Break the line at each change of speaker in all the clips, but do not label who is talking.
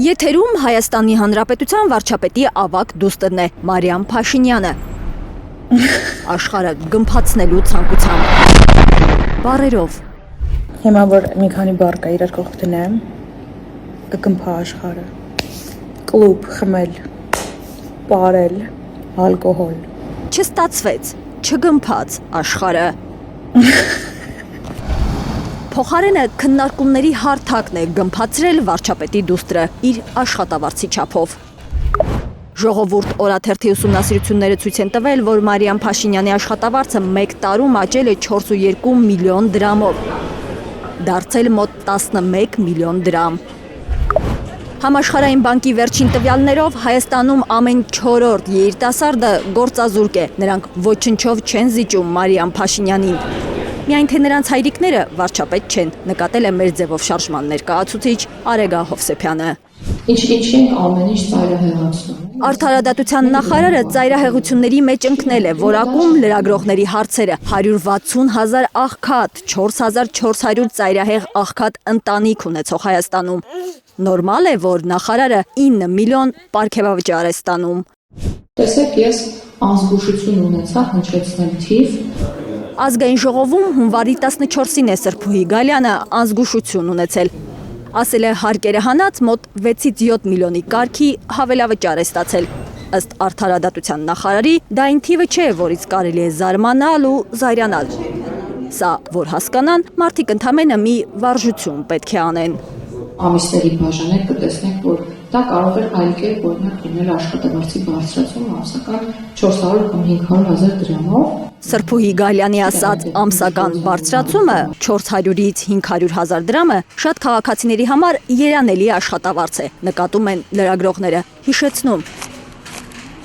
Եթերում Հայաստանի Հանրապետության վարչապետի ավագ դուստրն է Մարիամ Փաշինյանը։ Աշխարհը գմփացնելու ցանկությամբ։ Բառերով։
Հիմա որ մի քանի բառ կա իրար կողք դնեմ, կգմփա աշխարհը։ Կլուբ, խմել, պարել, ալկոհոլ։
Չստացվեց, չգմփաց աշխարհը։ Փոխարենը քննարկումների հարթակն է գմփացրել վարչապետի դուստրը իր աշխատավարձի չափով։ Ժողովուրդ օրաթերթի ուսումնասիրությունները ցույց են տվել, որ Մարիամ Փաշինյանի աշխատավարձը 1 տարում աճել է 4.2 միլիոն դրամով, դարձել մոտ 11 միլիոն դրամ։ Համաշխարհային բանկի վերջին տվյալներով Հայաստանում ամեն 4-րդ երիտասարդը գործազուրկ է, նրանք ոչնչով չեն զիջում Մարիամ Փաշինյանին։ Միայն թե նրանց հայրիկները վարչապետ չեն, նկատել է մեր ձևով շարժման ներկայացուցիչ Արեգա Հովսեփյանը։
Ինչ ամեն ինչ ծայրահեղացնում։
Արդարադատության նախարարը ծայրահեղությունների մեջ ընկնել է, որակում լրագրողների հարցերը 160,000 աղքատ, 4,400 ծայրահեղ աղքատ ընտանիք ունեցող Հայաստանում։ Նորմալ է, որ նախարարը 9 միլիոն պարգևավճար է ստանում։
Տեսեք, ես անզգուշություն ունեցա հնչեցնել թիվ։
Ազգային ժողովում հունվարի 14-ին է Սրփուհի Գալյանը անզգուշություն ունեցել։ Ասել է հարկերը հանած մոտ 6-ից 7 միլիոնի կարգի հավելավճար է ստացել։ Ըստ արդարադատության նախարարի, դա այն թիվը չէ, որից կարելի է զարմանալ ու զայրանալ։ Սա, որ հասկանան, մարդիկ ընդամենը մի վարժություն պետք է անեն։
Ամիսների բաժանեք կտեսնեք, որ դա կարող է այլ կերպ օրինակ լինել աշխատավարձի բարձրացումը ամսական 400 կամ 500,000 դրամով։
Սրփուհի Գալյանի ասած ամսական բարձրացումը 400-ից 500,000 դրամը շատ քաղաքացիների համար երանելի աշխատավարձ է, նկատում են լրագրողները, հիշեցնում։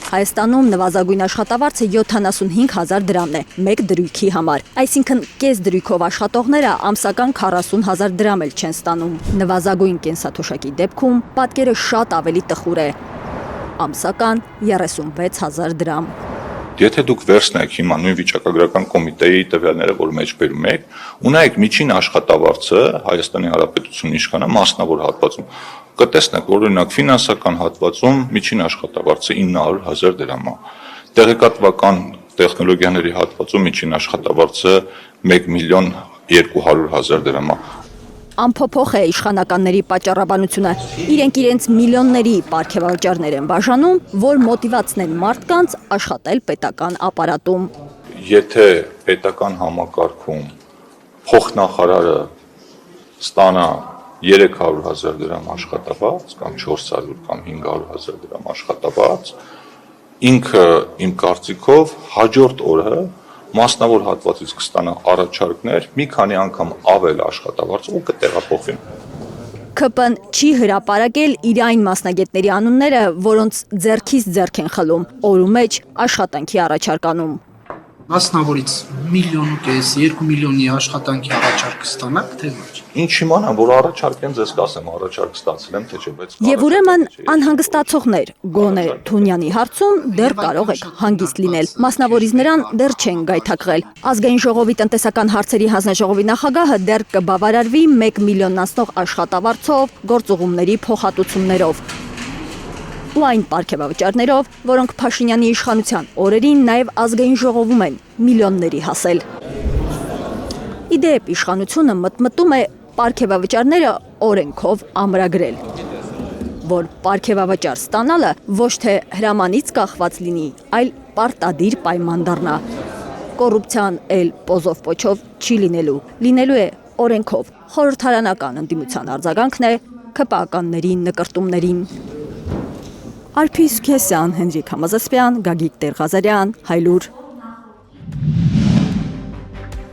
Հայաստանում նվազագույն աշխատավարձը 75,000 դրամն է, մեկ դրույքի համար, այսինքն կես դրույքով աշխատողները ամսական 40,000 դրամ էլ չեն ստանում։ Նվազագույն կենսաթոշակի դեպքում պատկերը շատ ավելի տխուր է, ամսական 36,000 դրամ։
Եթե դուք վերցնեք հիմա նույն վիճակագրական կոմիտեի տվյալները, որ մեջ բերում եք, ունայեք միջին աշխատավարձը Հայաստանի Հանրապետությունի իշխանը մասնավոր հատվածում, կտեսնեք, որ օրինակ ֆինանսական հատվածում միջին աշխատավարձը 900,000 դրամ է, տեղեկատվական տեխնոլոգիաների հատվածում միջին աշխատավարձը 1,200,000 դրամ է։
Անփոփոխ է իշխանականների պատճառաբանությունը, իրենք իրենց միլիոնների պարգևավճարներ են բաժանում, որ մոտիվացնեն մարդկանց աշխատել պետական ապարատում։
Եթե պետական համակարգում փոխնախարարը ստանա 300,000 դրամ աշխատավարձ կամ 400 կամ 500,000 դրամ աշխատավարձ, ինքը իմ կարծիքով հաջորդ օրը մասնավոր հատվածից կստանա առաջարկներ, մի քանի անգամ ավել աշխատավարձ ու կտեղափոխվի։
ՔՊ-ն չի հրապարակել իր այն մասնագետների անունները, որոնց ձեռքից ձեռք են խլում, օրու մեջ աշխատանքի առաջարկանում։
Մասնավորից 1,5 միլիոն, 2 միլիոնի աշխատանքի առաջարկ ստանաք, թե ոչ։
Ինչ իմանամ, որ առաջարկեն ձեզ կասեմ, առաջարկ ստացել եմ, թե չէ, բայց
Եվ ուրեմն անհանգստացողներ, գոնե Թունյանի հարցում դեռ կարող եք հանգիստ լինել, մասնավորից նրան դեռ չեն գայթակղել։ Ազգային ժողովի տնտեսական հարցերի հանձնաժողովի նախագահը դեռ կբավարարվի 1 միլիոն անցնող աշխատավարձով, գործուղումների փոխհատուցումներով ու այն պարգևավճարներով, որոնք Փաշինյանի իշխանության օրերին նաև ազգային ժողովում են միլիոնների հասել։ Իդեպ իշխանությունը մտմտում է պարգևավճարները օրենքով ամրագրել, որ պարգևավճար ստանալը ոչ թե հրամանից կախված լինի, այլ պարտադիր պայման դառնա։ Կոռուպցիան էլ պոզով պոչով չի լինելու է օրենքով։ Խորհրդարանական ընդդիմության արձագանքն է ՔՊ-ականների նկրտումներին։ Արփի Սուքեսյան, Հենրիկ Համազասպյան, Գագիկ Տեր-Ղազարյան, Հայլուր։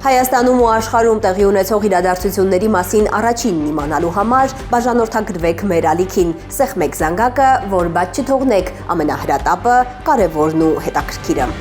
Հայաստանում ու աշխարհում տեղի ունեցող իրադարձությունների մասին առաջինն իմանալու համար բաժանորդագրվեք մեր ալիքին, սեղմեք զանգակը, որ բաց չթողնեք ամենահրատապը, կարևորն ու հետաքրքիրը։